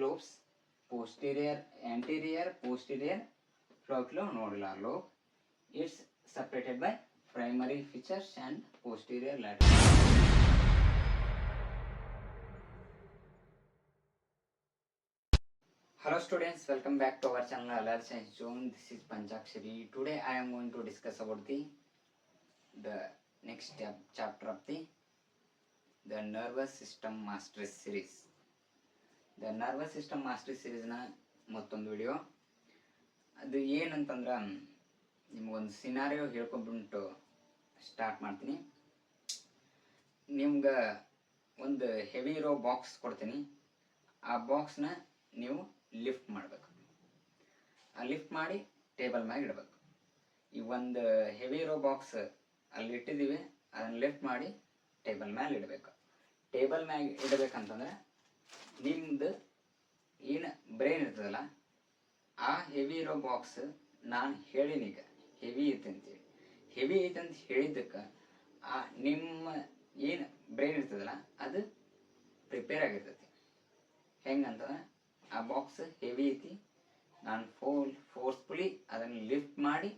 lobes, anterior, posterior flocculonodular lobe. It's separated by primary features and posterior lateral. Hello students, welcome back to our channel LR Science Zone. This is Panchakshari. Today I am going to discuss about the next chapter of the nervous system mastery series. The nervous system mastery series na ಮತ್ತೊಂದು video. ಅದು ಏನಂತಂದ್ರೆ ನಿಮ್ಗೊಂದು scenario ಹೇಳ್ಕೊಂಡ್ಬಿಟ್ಟು start ಮಾಡ್ತೀನಿ. ನಿಮ್ಗೆ ಒಂದು heavy ಇರೋ box ಕೊಡ್ತೀನಿ. ಆ ಬಾಕ್ಸ್ನ ನೀವು ಲಿಫ್ಟ್ ಮಾಡಬೇಕು. ಆ ಲಿಫ್ಟ್ ಮಾಡಿ ಟೇಬಲ್ ಮ್ಯಾಗ ಇಡಬೇಕು. ಈ ಒಂದು ಹೆವಿ ಇರೋ ಬಾಕ್ಸ್ ಅಲ್ಲಿ ಇಟ್ಟಿದ್ದೀವಿ, ಅದನ್ನು ಲಿಫ್ಟ್ ಮಾಡಿ ಟೇಬಲ್ ಮ್ಯಾಲೆ ಇಡಬೇಕು. ಟೇಬಲ್ ಮ್ಯಾಗ ಇಡಬೇಕಂತಂದ್ರೆ ನಿಮ್ದು ಏನು ಬ್ರೈನ್ ಇರ್ತದಲ್ಲ, ಆ ಹೆವಿ ಇರೋ ಬಾಕ್ಸ್ ನಾನು ಹೇಳಿನೀಗ ಹೆವಿ ಐತೆ ಅಂತೇಳಿ. ಹೆವಿ ಐತೆ ಅಂತ ಹೇಳಿದ್ದಕ್ಕೆ ಆ ನಿಮ್ಮ ಏನು ಬ್ರೈನ್ ಇರ್ತದಲ್ಲ ಅದು ಪ್ರಿಪೇರ್ ಆಗಿರ್ತೈತಿ. ಹೆಂಗಂತಂದ್ರೆ ಆ ಬಾಕ್ಸ್ ಹೆವಿ ಐತಿ, ನಾನು ಫೋರ್ಸ್ಫುಲಿ ಅದನ್ನು ಲಿಫ್ಟ್ ಮಾಡಿ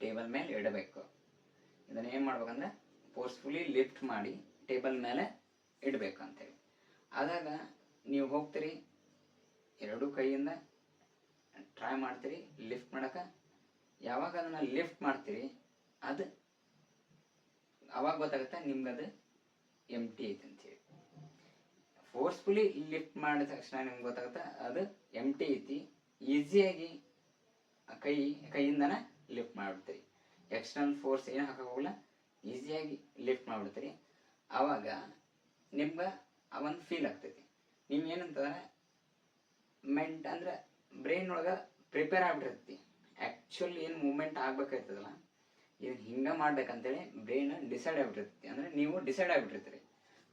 ಟೇಬಲ್ ಮೇಲೆ ಇಡಬೇಕು. ಇದನ್ನು ಏನು ಮಾಡ್ಬೇಕಂದ್ರೆ ಫೋರ್ಸ್ಫುಲಿ ಲಿಫ್ಟ್ ಮಾಡಿ ಟೇಬಲ್ ಮೇಲೆ ಇಡಬೇಕು ಅಂತೇಳಿ. ಆದಾಗ ನೀವು ಹೋಗ್ತೀರಿ, ಎರಡೂ ಕೈಯಿಂದ ಟ್ರೈ ಮಾಡ್ತೀರಿ ಲಿಫ್ಟ್ ಮಾಡಕ್ಕೆ. ಯಾವಾಗ ಅದನ್ನು ಲಿಫ್ಟ್ ಮಾಡ್ತೀರಿ ಅದು ಅವಾಗ ಗೊತ್ತಾಗುತ್ತೆ ನಿಮ್ಗೆ ಅದು ಎಂಟಿ ಐತೆ ಅಂತೇಳಿ. ಫೋರ್ಸ್ಫುಲಿ ಲಿಫ್ಟ್ ಮಾಡಿದ ತಕ್ಷಣ ನಿಮ್ಗೆ ಗೊತ್ತಾಗುತ್ತೆ ಅದು ಎಂಟಿ ಐತಿ. ಈಸಿಯಾಗಿ ಕೈಯಿಂದನೇ ಲಿಫ್ಟ್ ಮಾಡಿಬಿಡ್ತೀರಿ. ಎಕ್ಸ್ಟರ್ನಲ್ ಫೋರ್ಸ್ ಏನು ಹಾಕೋಲ್ಲ, ಈಸಿಯಾಗಿ ಲಿಫ್ಟ್ ಮಾಡಿಬಿಡ್ತೀರಿ. ಆವಾಗ ನಿಮ್ಗೆ ಅವನ್ ಫೀಲ್ ಆಗ್ತೈತಿ. ನೀವು ಏನಂತಂದ್ರೆ ಅಂದ್ರೆ ಬ್ರೈನ್ ಒಳಗೆ ಪ್ರಿಪೇರ್ ಆಗ್ಬಿಟ್ಟಿರ್ತೈತಿ. ಆ್ಯಕ್ಚುಲಿ ಏನು ಮೂವ್ಮೆಂಟ್ ಆಗ್ಬೇಕಾಗ್ತದಲ್ಲ, ಇದನ್ನು ಹಿಂಗೆ ಮಾಡ್ಬೇಕಂತೇಳಿ ಬ್ರೈನ್ ಡಿಸೈಡ್ ಆಗಿಬಿಟ್ಟಿರ್ತೈತಿ. ಅಂದರೆ ನೀವು ಡಿಸೈಡ್ ಆಗಿಬಿಟ್ಟಿರ್ತೀರಿ.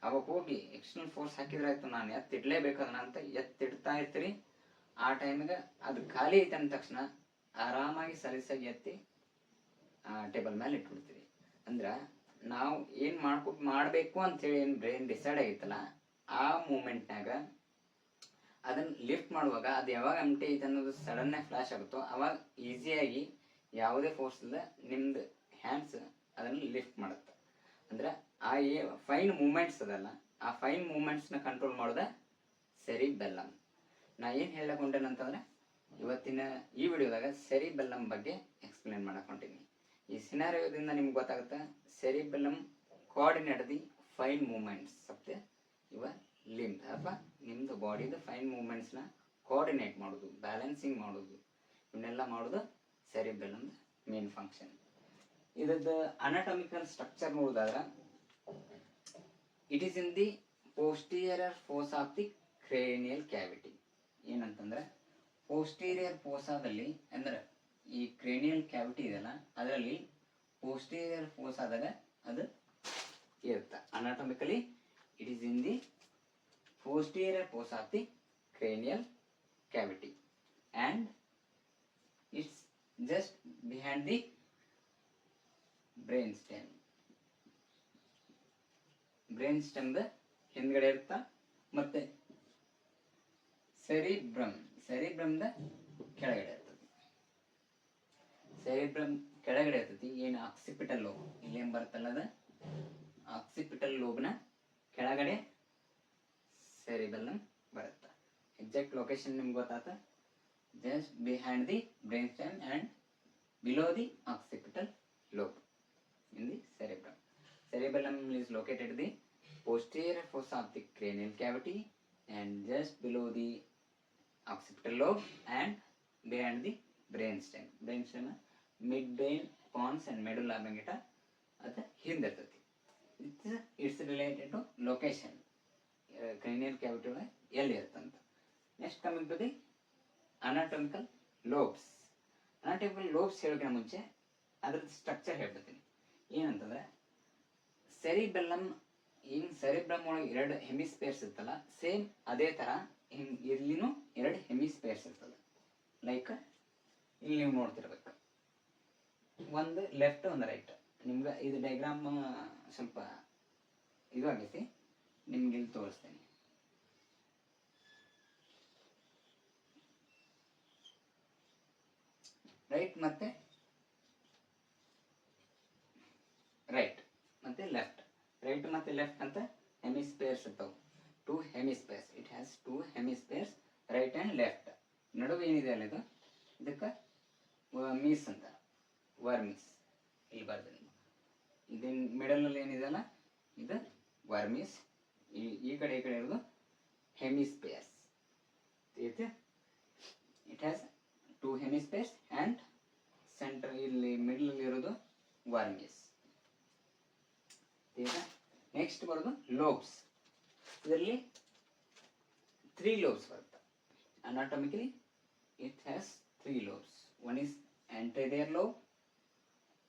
ಅವಾಗ ಹೋಗಿ ಎಕ್ಸ್ಟರ್ನಲ್ ಫೋರ್ಸ್ ಹಾಕಿದ್ರೆ ಆಯ್ತು, ನಾನು ಎತ್ತಿಡ್ಲೇಬೇಕು ಅದನ್ನ ಅಂತ ಎತ್ತಿಡ್ತಾ ಇರ್ತೀರಿ. ಆ ಟೈಮಿಗೆ ಅದು ಖಾಲಿ ಐತೆ ಅಂದ ತಕ್ಷಣ ಆರಾಮಾಗಿ ಸಲೀಸಾಗಿ ಎತ್ತಿ ಟೇಬಲ್ ಮೇಲೆ ಇಟ್ಬಿಡ್ತೀರಿ. ಅಂದ್ರೆ ನಾವು ಏನು ಮಾಡಬೇಕು ಅಂತೇಳಿ ಏನು ಬ್ರೈನ್ ಡಿಸೈಡ್ ಆಗಿತ್ತಲ್ಲ, ಆ ಮೂಮೆಂಟ್ನಾಗ ಅದನ್ನು ಲಿಫ್ಟ್ ಮಾಡುವಾಗ ಅದು ಯಾವಾಗ ಎಂಟಿ ಐತೆ ಅನ್ನೋದು ಸಡನ್ನಾಗಿ ಫ್ಲಾಶ್ ಆಗುತ್ತೋ ಅವಾಗ ಈಸಿಯಾಗಿ ಯಾವುದೇ ಫೋರ್ಸ್ ಇಲ್ಲ ನಿಮ್ದು ಹ್ಯಾಂಡ್ಸ್ ಅದನ್ನು ಲಿಫ್ಟ್ ಮಾಡುತ್ತೆ. ಅಂದ್ರೆ ಆ ಫೈನ್ ಮೂಮೆಂಟ್ಸ್ ಅದಲ್ಲ, ಆ ಫೈನ್ ಮೂಮೆಂಟ್ಸ್ನ ಕಂಟ್ರೋಲ್ ಮಾಡೋದ ಸೆರಿಬೆಲ್ಲಮ್. ನಾ ಏನು ಹೇಳಕೊಂಡೇನಂತಂದ್ರೆ ಇವತ್ತಿನ ಈ ವಿಡಿಯೋದಾಗ ಸೆರಿಬೆಲ್ಲಮ್ ಬಗ್ಗೆ ಎಕ್ಸ್ಪ್ಲೇನ್ ಮಾಡಕೊಂತೀನಿ. ಈ ಸಿನಾರಿಯೋದಿಂದ ನಿಮ್ಗೆ ಗೊತ್ತಾಗುತ್ತೆ cerebellum coordinate the fine movements of the your limb ಅಥವಾ ನಿಮ್ದು ಬಾಡಿದು ಫೈನ್ ಮೂಮೆಂಟ್ಸ್ನ ಕೋಆರ್ಡಿನೇಟ್ ಮಾಡೋದು, ಬ್ಯಾಲೆನ್ಸಿಂಗ್ ಮಾಡೋದು, ಇವನ್ನೆಲ್ಲ ಮಾಡೋದು ಸೆರಿಬೆಲ್ಲಮ್ ಮೇನ್ ಫಂಕ್ಷನ್. ಇದ್ರದ್ದು ಅನಾಟಮಿಕಲ್ ಸ್ಟ್ರಕ್ಚರ್ ನೋಡಿದಾಗ it is in the posterior fossa of the cranial cavity. ಏನಂತಂದ್ರೆ ಪೋಸ್ಟೀರಿಯರ್ ಫೋಸಾದಲ್ಲಿ ಅಂದ್ರೆ ಈ ಕ್ರೇನಿಯಲ್ ಕ್ಯಾವಿಟಿ ಇದೆಯಲ್ಲ, ಅದರಲ್ಲಿ ಪೋಸ್ಟೀರಿಯರ್ ಫೋಸಾದಾಗ ಅದು ಇರುತ್ತೆ. Anatomically it is in the posterior fossa of the cranial cavity and it's just behind the brain stem. brain stem the ಹಿಂದ್ಗಡೆ ಇರುತ್ತಾ. ಮತ್ತೆ ಸೆರಿಬ್ರಮ್ ದ ಕೆಳಗಡೆ ಇರ್ತದೆ. ಸೆರಿಬ್ರಮ್ ಕೆಳಗಡೆ ಇರ್ತೈತಿ. ಏನು ಆಕ್ಸಿಪಿಟಲ್ ಲೋಬ್ ಇಲ್ಲೇನು ಬರುತ್ತಲ್ಲ, ಅದು ಆಕ್ಸಿಪಿಟಲ್ ಲೋಬ್ನ ಕೆಳಗಡೆ ಸೆರಿಬೆಲ್ಲಮ್ ಬರುತ್ತೆ. ಎಕ್ಸಾಕ್ಟ್ ಲೊಕೇಶನ್ ನಿಮ್ಗೆ ಗೊತ್ತಾತ. Just behind the brain stem and below the occipital lobe in the cerebrum. Cerebellum is located in the posterior fossa of the cranial cavity and just below the occipital lobe and behind the brain stem. Brain stem midbrain, pons and medulla oblongata at the ಹಿಂದಿರ್ತೈತಿ. It's related to location. Cranial cavity ಒಳಗೆ ಎಲ್ಲಿ ಇರುತ್ತಂತ. Next coming to the anatomical lobes. Anatomical lobes ಹೇಳೋಕೆ ಮುಂಚೆ ಅದ್ರದ್ದು structure ಹೇಳ್ಬಿಡ್ತೀನಿ. ಏನಂತಂದ್ರೆ ಸೆರಿಬೆಲ್ಲಮ್ ಹಿಂಗೆ ಸೆರಿಬ್ರಮ್ ಒಳಗೆ 2 ಹೆಮಿಸ್ಪೇರ್ಸ್ ಇರ್ತಲ್ಲ, ಸೇಮ್ ಅದೇ ಥರ ಇಲ್ಲಿನೂ 2 ಹೆಮಿಸ್ಪೇರ್ಸ್ ಇರ್ತದೆ. ಲೈಕ್ ಇಲ್ಲಿ ನೀವು ನೋಡ್ತಿರ್ಬೇಕು, ಒಂದು ಲೆಫ್ಟ್ ಒಂದು ರೈಟ್. ನಿಮ್ಗೆ ಇದು ಡಯಾಗ್ರಾಮ್ ಸ್ವಲ್ಪ ಇದು ಆಗೈತಿ, ನಿಮ್ಗೆ ಇಲ್ಲಿ ತೋರಿಸ್ತೇನೆ. ರೈಟ್ ಮತ್ತೆ ರೈಟ್ ಮತ್ತೆ ಲೆಫ್ಟ್. ರೈಟ್ ಮತ್ತೆ ಲೆಫ್ಟ್ ಅಂತ ಹೆಮಿಸ್ಪೇರ್ಸ್ ಇರ್ತಾವೆ. 2 hemispheres. It has 2 hemispheres, right and left. ನಡುವೆ ಏನಿದೆ ಅಲ್ಲ ಇದು, ಇದಕ್ಕೆ ಮೀಸ್ ಅಂತ, ವರ್ಮಿಸ್ ಇಲ್ಲಿ ಬರ್ದು. ಇದು ಮಿಡಲ್ನಲ್ಲಿ ಏನಿದೆ ಅಲ್ಲ ಇದು ವರ್ಮಿಸ್. ಈ ಕಡೆ ಇರೋದು hemispheres. It has 2 hemispheres and center ಇಲ್ಲಿ ಮಿಡಲ್ ಇರೋದು ವರ್ಮಿಸ್. ನೆಕ್ಸ್ಟ್ ಬರೋದು ಲೋಬ್ಸ್. ಇದರಲ್ಲಿ 3 ಲೋಬ್ಸ್ ಬರುತ್ತೆ. Anatomically it has 3 lobes. One is anterior lobe,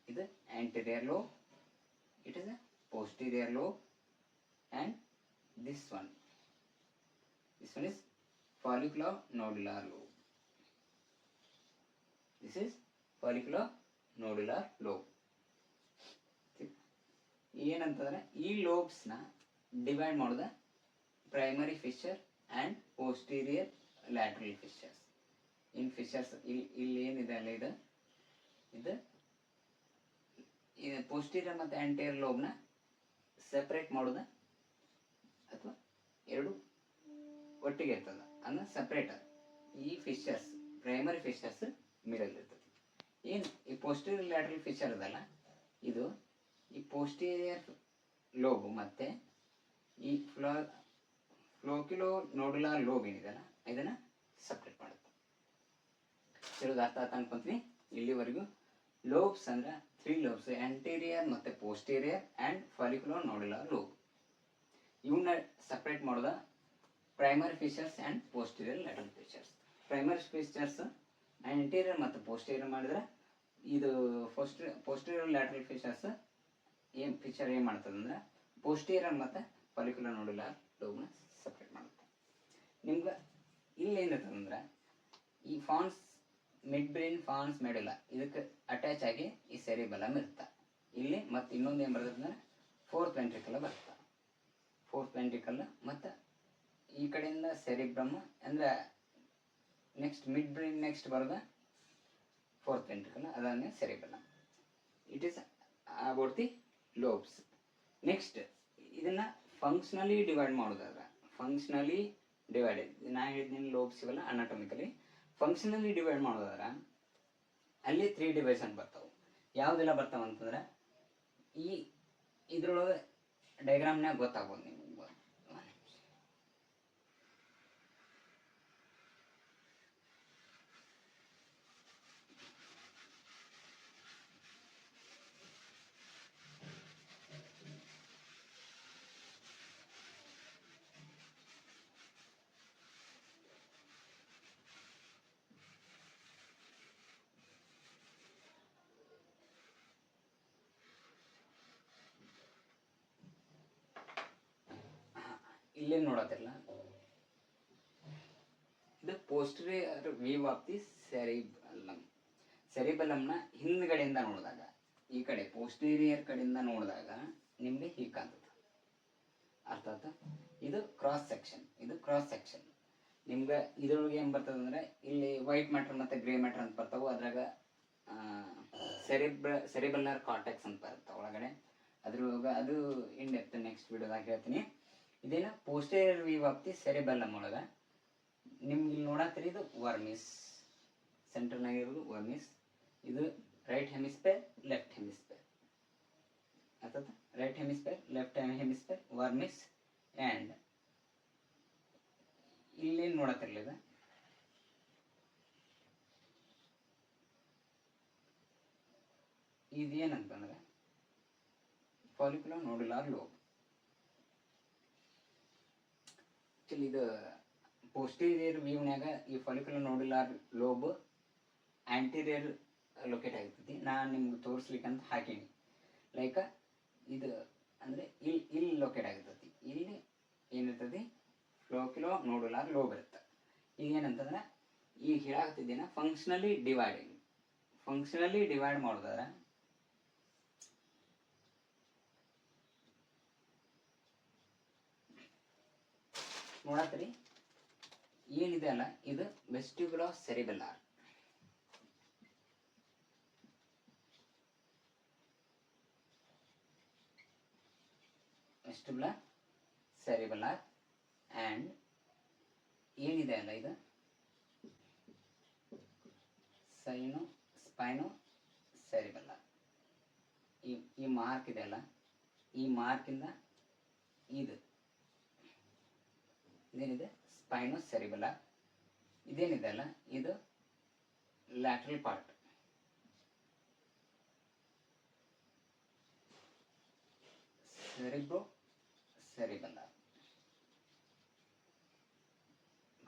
ಇದು anterior lobe, it is a posterior lobe, and this one is folliculonodular lobe. This is folliculonodular lobe. ಏನಂತಂದ್ರೆ ಈ ಲೋಬ್ಸ್ನ divide ಮಾಡೋದ primary Fisher and posterior lateral Fisher's. In Fisher's ಇಲ್ಲಿ ಏನಿದೆ ಅಲ್ಲ ಇದು posterior ಮತ್ತು anterior ಲೋಬ್ನ separate ಮಾಡೋದ ಅಥವಾ ಎರಡು ಒಟ್ಟಿಗೆ ಇರ್ತದ ಅಂದ್ರೆ ಸಪ್ರೇಟ್. ಈ ಫಿಶರ್ಸ್ ಪ್ರೈಮರಿ ಫಿಶರ್ಸ್ ಮಿಡಲ್ ಇರ್ತದೆ. ಏನು ಈ ಪೋಸ್ಟೀರಿಯರ್ ಲ್ಯಾಟ್ರಲ್ ಫಿಶರ್ ಅದಲ್ಲ, ಇದು ಈ ಪೋಸ್ಟೀರಿಯರ್ ಲೋಬ್ ಮತ್ತೆ ಈ ಫ್ಲೋಕ್ಯುಲೋನೋಡುಲಾರ್ ಲೋಬ್ ಏನಿದೆಲ್ಲ ಇದನ್ನ ಸಪ್ರೇಟ್ ಮಾಡುತ್ತೆ. ಕೆಲವು ಅರ್ಥ ಅನ್ಕೊಂತೀನಿ. ಇಲ್ಲಿವರೆಗೂ ಲೋಬ್ಸ್ ಅಂದ್ರೆ 3 ಲೋಬ್ಸ್, ಆಂಟೀರಿಯರ್ ಮತ್ತೆ ಪೋಸ್ಟೀರಿಯರ್ ಆ್ಯಂಡ್ ಫಾಲಿಕ್ಯುಲೋನೋಡುಲಾರ್ ಲೋಬ್. ಇವನ್ನ ಸಪ್ರೇಟ್ ಮಾಡೋದ primary Fisher's and posterior lateral Fisher's. Primary Fisher's anterior ಮತ್ತು ಪೋಸ್ಟೀರಿಯರ್ ಮಾಡಿದ್ರೆ ಇದು ಪೋಸ್ಟೀರಿಯರ್ ಲ್ಯಾಟರಲ್ ಫಿಶರ್ಸ್ ಫಿಶರ್ ಏನು ಮಾಡ್ತದೆ ಅಂದ್ರೆ ಪೋಸ್ಟೀರಿಯರ್ ಮತ್ತು ಫಾಲಿಕ್ಯುಲೋನೋಡುಲಾರ್ ಲೋಬ್ನ ಸಪ್ರೇಟ್ ಮಾಡುತ್ತೆ. ನಿಮ್ಗೆ ಇಲ್ಲಿ ಏನಿರ್ತದೆ ಅಂದ್ರೆ ಈ ಫಾನ್ಸ್ ಮಿಡ್ ಬ್ರೈನ್ ಫಾನ್ಸ್ ಮೆಡುಲ ಇದಕ್ಕೆ ಅಟ್ಯಾಚ್ ಆಗಿ ಈ ಸೆರಿಬೆಲಮ್ ಇರುತ್ತೆ. ಇಲ್ಲಿ ಮತ್ತೆ ಇನ್ನೊಂದು ಏನು ಬರ್ತದೆ ಅಂದ್ರೆ 4th ವೆಂಟ್ರಿಕಲ್ ಬರುತ್ತೆ. 4th ವೆಂಟ್ರಿಕಲ್ ಮತ್ತು ಈ ಕಡೆಯಿಂದ ಸೆರಿಬ್ರಮ್ ಅಂದ್ರೆ ನೆಕ್ಸ್ಟ್ ಮಿಡ್ ಬ್ರೈನ್ ನೆಕ್ಸ್ಟ್ ಬರೋದು 4th ವೆಂಟ್ರಿಕಲ್, ಅದಾದ್ಮೇಲೆ cerebellum. It is about the lobes. Next ಇದನ್ನ ಫಂಕ್ಷನಲಿ ಡಿವೈಡ್ ಮಾಡೋದಾದ್ರೆ ಫಂಕ್ಷನಲಿ ಡಿವೈಡೆಡ್, ನಾ ಹೇಳಿದ್ದೀನಿ ಲೋಬ್ಸ್ ಇವೆಲ್ಲ ಅನಾಟಮಿಕಲಿ. ಫಂಕ್ಷನಲಿ ಡಿವೈಡ್ ಮಾಡೋದಾದ್ರೆ ಅಲ್ಲಿ 3 ಡಿವಿಷನ್ ಬರ್ತಾವೆ. ಯಾವುದೆಲ್ಲ ಬರ್ತಾವೆ ಅಂತಂದ್ರೆ ಈ ಇದ್ರೊಳಗೆ ಡಯಾಗ್ರಾಮ್ನಾಗ ಗೊತ್ತಾಗ್ಬೋದು ನಿಮ್ಗೆ. ಇಲ್ಲೇನು ನೋಡತ್ತಿರಲ್ಲ, ಇದು ಪೋಸ್ಟೀರಿಯರ್ ವ್ಯೂ ಆಫ್ ದಿ ಸೆರಿಬೆಲಮ್. ಸೆರಿಬೆಲಮ್ನ ಹಿಂದ್ಗಡೆಯಿಂದ ನೋಡಿದಾಗ, ಈ ಕಡೆ ಪೋಸ್ಟೀರಿಯರ್ ಕಡೆಯಿಂದ ನೋಡಿದಾಗ ನಿಮಗೆ ಹೀಗೆ ಕಾಣ್ತದೆ. ಅರ್ಥ ಆಯ್ತಾ? ಇದು ಕ್ರಾಸ್ ಸೆಕ್ಷನ್. ನಿಮ್ಗೆ ಇದ್ರೊಳಗೆ ಏನು ಬರ್ತದೆ ಅಂದ್ರೆ ಇಲ್ಲಿ ವೈಟ್ ಮ್ಯಾಟರ್ ಮತ್ತು ಗ್ರೇ ಮ್ಯಾಟರ್ ಅಂತ ಬರ್ತಾವೆ. ಅದ್ರಾಗ ಸೆರಿಬೆಲ್ಲರ್ ಕಾರ್ಟೆಕ್ಸ್ ಅಂತ ಬರುತ್ತೆ ಒಳಗಡೆ. ಅದ್ರೊಳಗೆ ಅದು ಇನ್ ಡೆಪ್ತ್ ನೆಕ್ಸ್ಟ್ ವಿಡಿಯೋದಾಗ ಹೇಳ್ತೀನಿ. ಇದೇನ ಪೋಸ್ಟೀರಿಯರ್ ವ್ಯೂ ಆಫ್ ದಿ ಸೆರಿಬೆಲಮ್ ಒಳಗೆ ನಿಮ್ಗೆ ಇಲ್ಲಿ ನೋಡತ್ತೀರಿ, ಇದು ವರ್ಮಿಸ್, ಸೆಂಟರ್ನಾಗ ಇರೋದು ವರ್ಮಿಸ್. ಇದು ರೈಟ್ ಹೆಮಿಸ್ಪೇರ್, ಲೆಫ್ಟ್ ಹೆಮಿಸ್ಪೇರ್. ಅರ್ಥಾತ್ ರೈಟ್ ಹೆಮಿಸ್ಪೇರ್, ಲೆಫ್ಟ್ ಹೆಮಿಸ್ಪೇರ್, ವರ್ಮಿಸ್. ಆ್ಯಂಡ್ ಇಲ್ಲೇನು ನೋಡತ್ತಿರ್ಲಿದ, ಇದೇನಂತಂದ್ರೆ ಫಾಲಿಕ್ಯುಲೋನೋಡುಲಾರ್ ಲೋಬ್. ಇದು ಪೋಸ್ಟೀರಿಯರ್ ವ್ಯೂನ್ಯಾಗ ಈ ಫಾಲಿಕ್ಯುಲೋನೋಡುಲಾರ್ ಲೋಬ್ ಆಂಟೀರಿಯರ್ ಲೊಕೇಟ್ ಆಗಿರ್ತೈತಿ. ನಾನು ನಿಮ್ಗೆ ತೋರಿಸ್ಲಿಕ್ಕೆ ಅಂತ ಹಾಕೀನಿ. ಲೈಕ್ ಇದು ಅಂದರೆ ಇಲ್ಲಿ ಲೊಕೇಟ್ ಆಗಿರ್ತೈತಿ. ಇಲ್ಲಿ ಏನಿರ್ತೈತಿ ಫ್ಲೋಕ್ಯುಲೋನೋಡುಲಾರ್ ಲೋಬ್ ಇರುತ್ತೆ. ಈಗ ಏನಂತಂದ್ರೆ ಈಗ ಹೇಳಾಗ್ತಿದ್ದೇನೆ ಫಂಕ್ಷನಲಿ ಡಿವೈಡ್ ಮಾಡೋದಾದ್ರೆ ನೋಡತ್ತೀರಿ ಏನಿದೆ ಅಲ್ಲ, ಇದು ವೆಸ್ಟಿಬ್ಯುಲೋ ಸೆರಿಬೆಲ್ಲಾರ್. ವೆಸ್ಟಿಬ್ಯುಲರ್ ಸೆರಿಬೆಲ್ಲರ್ ಆ್ಯಂಡ್ ಏನಿದೆ ಅಲ್ಲ ಇದು ಸ್ಪೈನೋ ಸೆರಿಬೆಲ್ಲರ್. ಈ ಮಾರ್ಕ್ ಇದೆ ಅಲ್ಲ, ಈ ಮಾರ್ಕಿಂದ ಇದೇನಿದೆ ಸ್ಪೈನೋ ಸೆರಿಬೆಲ್ಲರ್, ಇದೇನಿದೆ ಅಲ್ಲ ಇದು ಲ್ಯಾಟ್ರಲ್ ಪಾರ್ಟ್. ಸೆರಿಬ್ರೋ ಸೆರಿಬೆಲ್ಲರ್,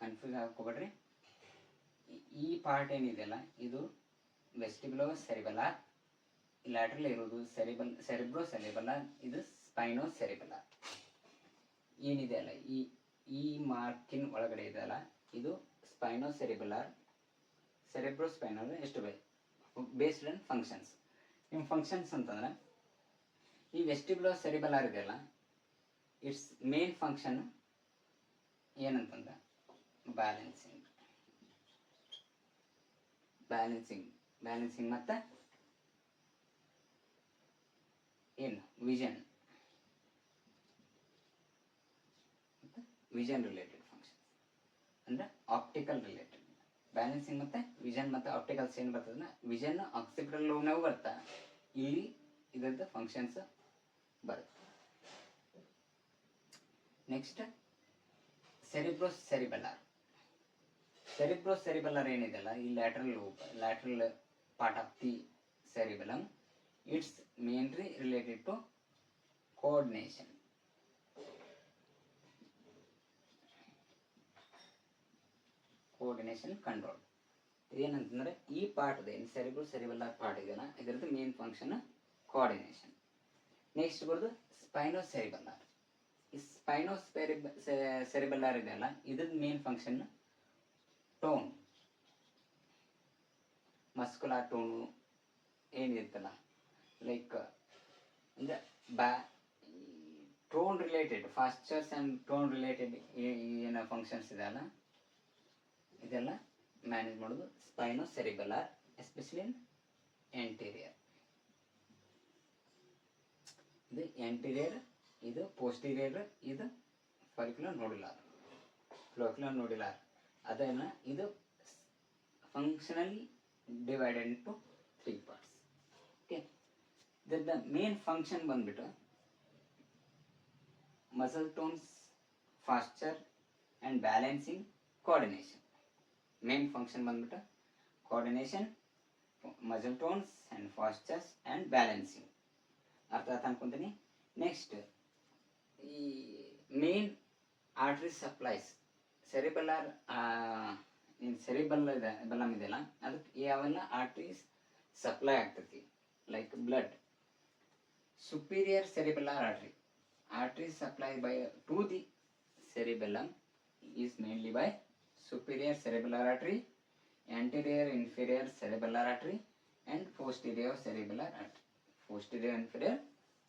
ಕನ್ಫ್ಯೂಸ್ ಹಾಕೋಬೇಡ್ರಿ. ಈ ಪಾರ್ಟ್ ಏನಿದೆಯಲ್ಲ ಇದು ವೆಸ್ಟಿಬ್ಯುಲೋ ಸೆರಿಬೆಲ್ಲರ್, ಲ್ಯಾಟ್ರಲ್ ಇರೋದು ಸೆರಿಬ್ರೋ ಸೆರಿಬೆಲ್ಲರ್, ಇದು ಸ್ಪೈನೋ ಸೆರಿಬೆಲ್ಲರ್. ಏನಿದೆ ಅಲ್ಲ ಈ ಮಾರ್ಕಿನ ಒಳಗಡೆ ಇದೆ ಅಲ್ಲ ಇದು ಸ್ಪೈನೋ ಸೆರಿಬೆಲ್ಲರ್, ಸೆರಿಬ್ರೋ ಸ್ಪೈನಲ್ ಎಷ್ಟು ಬೇಸ್ಡ್ ಆನ್ ಫಂಕ್ಷನ್ಸ್. ನಿಮ್ಮ ಫಂಕ್ಷನ್ಸ್ ಅಂತಂದ್ರೆ ಈ ವೆಸ್ಟಿಬ್ಯುಲೋ ಸೆರಿಬೆಲ್ಲರ್ ಇದೆಯಲ್ಲ, ಇಟ್ಸ್ ಮೇನ್ ಫಂಕ್ಷನ್ ಏನಂತಂದ್ರೆ ಬ್ಯಾಲೆನ್ಸಿಂಗ್ ಮತ್ತು ಏನು ವಿಷನ್ ರಿಲೇಟೆಡ್ ಫಂಕ್ಷನ್ಸ್ ಅಂದರೆ ಆಪ್ಟಿಕಲ್ ರಿಲೇಟೆಡ್. ಬ್ಯಾಲೆನ್ಸಿಂಗ್ ಮತ್ತು ವಿಷನ್ ಮತ್ತು ಆಪ್ಟಿಕಲ್ಸ್ ಏನು ಬರ್ತದನ್ನ, ವಿಷನ್ ಆಕ್ಸಿಪಿಟಲ್ ಲೋಬ್ನಾಗೂ ಬರ್ತಾ, ಇಲ್ಲಿ ಇದರದ್ದು ಫಂಕ್ಷನ್ಸ್ ಬರುತ್ತೆ. ನೆಕ್ಸ್ಟ್ ಸೆರಿಬ್ರೋ ಸೆರಿಬೆಲ್ಲರ್ ಏನಿದೆಲ್ಲ ಈ lateral part of the cerebellum, it's mainly related to coordination. Control. ಏನಂತಂದ್ರೆ ಈ ಪಾರ್ಟ್ ಇದೆ ಸೆರಿಬ್ರೋ ಸೆರಿಬೆಲ್ಲರ್ ಪಾರ್ಟ್ ಇದೆಯಲ್ಲ ಇದರದ್ದು ಮೇನ್ ಫಂಕ್ಷನ್ ಕೋಆರ್ಡಿನೇಷನ್. ನೆಕ್ಸ್ಟ್ ಬರೋದು ಸ್ಪೈನೋ ಸೆರಿಬೆಲ್ಲರ್. ಈ ಸ್ಪೈನೋ ಸೆರಿಬೆಲ್ಲರ್ ಇದೆಯಲ್ಲ ಇದ್ರದ್ದು main function tone, muscular tone ಏನಿರುತ್ತಲ್ಲ, ಲೈಕ್ ಅಂದರೆ tone related postures and tone related ಏನೋ ಫಂಕ್ಷನ್ಸ್ ಇದೆಯಲ್ಲ ಇದೆಲ್ಲ ಮ್ಯಾನೇಜ್ ಮಾಡೋದು spinocerebellar, especially in anterior. ಇದು ಆಂಟೀರಿಯರ್, ಇದು ಪೋಸ್ಟೀರಿಯರ್, ಇದು ಫಾಲಿಕ್ಯುಲರ್ ನೋಡ್ಯುಲಾರ್. ಅದನ್ನು ಇದು functionally divided into 3 parts. Okay, the main function ಬಂದ್ಬಿಟ್ಟು muscle tones, posture and balancing, coordination. Main function ಬಂದ್ಬಿಟ್ಟು coordination, muscle tones and postures and balancing. ಅರ್ಥ ಅನ್ಕೊಂತೀನಿ. Next ಈ main artery supplies cerebellum ಇದೆಯಲ್ಲ ಅದಕ್ಕೆ ಯಾವೆಲ್ಲ ಆರ್ಟರೀಸ್ ಸಪ್ಲೈ ಆಗ್ತೈತಿ, like blood. Superior cerebellar artery supplied to the cerebellum is mainly by superior cerebellar artery, anterior inferior cerebellar artery and posterior cerebellar artery. Posterior inferior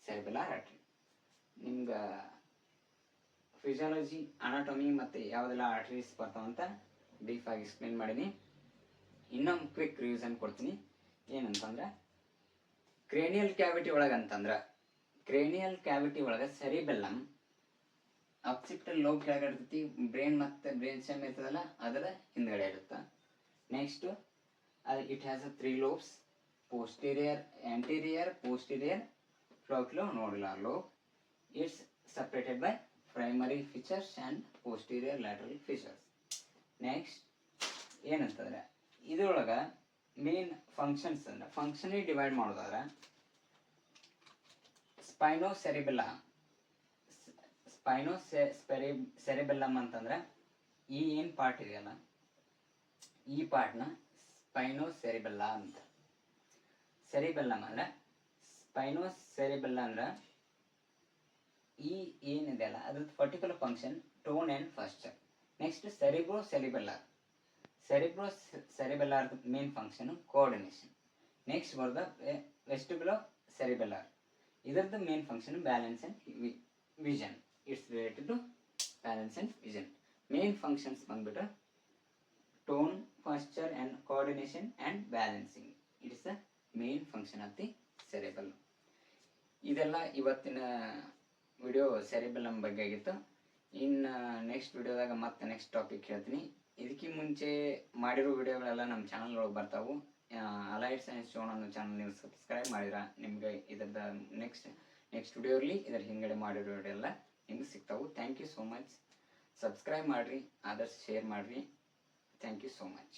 cerebellar artery. ನಿಮ್ಗೆ physiology, anatomy ಮತ್ತು ಯಾವುದೆಲ್ಲ arteries ಬರ್ತಾವಂತ ಡೀಫಾಗಿ explain ಮಾಡೀನಿ. ಇನ್ನೊಂದು quick revision ಕೊಡ್ತೀನಿ. ಏನಂತಂದ್ರೆ cranial cavity ಒಳಗೆ ಸೆರಿಬೆಲ್ಲಮ್ occipital lobe ಕೆಳಗಡೆ ಇರ್ತೈತಿ, ಬ್ರೈನ್ ಮತ್ತು ಬ್ರೈನ್ ಸ್ಟೆಮ್ ಇರ್ತದಲ್ಲ ಅದರ ಹಿಂದ್ಗಡೆ ಇರುತ್ತೆ. Next it has 3 lobes, anterior, posterior, flocculonodular lobe. It's separated by primary fissures and posterior lateral fissures. Next ಏನಂತಂದ್ರೆ ಇದರೊಳಗೆ ಮೇನ್ ಫಂಕ್ಷನ್ಸ್ ಅಂದ್ರೆ ಫಂಕ್ಷನಿ ಡಿವೈಡ್ ಮಾಡೋದಾದ್ರೆ ಸ್ಪೈನೋ ಸೆರಿಬೆಲ್ಲಮ್ ಅಂತಂದ್ರೆ ಈ ಏನು ಪಾರ್ಟ್ ಇದೆಯಲ್ಲ ಈ ಪಾರ್ಟ್ನ ಸ್ಪೈನೋ ಸೆರಿಬೆಲ್ಲಾ ಅಂತ. ಸೆರಿಬೆಲ್ಲಮ್ ಅಂದ್ರೆ ಸ್ಪೈನೋ ಸೆರಿಬೆಲ್ಲಾ ಅಂದ್ರೆ ಈ ಏನಿದೆ ಅಲ್ಲ ಅದ್ರದ್ದು particular function tone and posture. Next cerebrocerebellar main function coordination. Next ಬರೋದು ವೆಸ್ಟಿಬ್ಯುಲೋ ಸೆರಿಬೆಲ್ಲರ್, ಇದರದ್ದು main function balance and vision. It's related to balance and vision. Main functions ಬಂದ್ಬಿಟ್ಟು tone, posture and coordination and balancing. It's the main function of the cerebellum. ಇದೆಲ್ಲ ಇವತ್ತಿನ video ಸೆರಿಬೆಲಮ್ ಬಗ್ಗೆ ಆಗಿತ್ತು. ಇನ್ನು next ವಿಡಿಯೋದಾಗ ಮತ್ತೆ next topic ಹೇಳ್ತೀನಿ. ಇದಕ್ಕೆ ಮುಂಚೆ ಮಾಡಿರೋ ವಿಡಿಯೋಗಳೆಲ್ಲ ನಮ್ಮ ಚಾನಲ್ ಒಳಗೆ ಬರ್ತಾವು. ಅಲೈಡ್ ಸೈನ್ಸ್ ಜೋನ್ ಅನ್ನೋ ಚಾನಲ್ ನೀವು ಸಬ್ಸ್ಕ್ರೈಬ್ ಮಾಡಿದ್ರೆ ನಿಮಗೆ ಇದರದ ನೆಕ್ಸ್ಟ್ ವಿಡಿಯೋ ಇರಲಿ ಇದರ ಹಿಂಗಡೆ ಮಾಡಿರೋ ವಿಡಿಯೋ ಎಲ್ಲ ನಿಮ್ಗೆ ಸಿಗ್ತಾವು. Thank you so much. Subscribe ಮಾಡಿರಿ, ಆದಷ್ಟು ಶೇರ್ ಮಾಡಿರಿ. Thank you so much.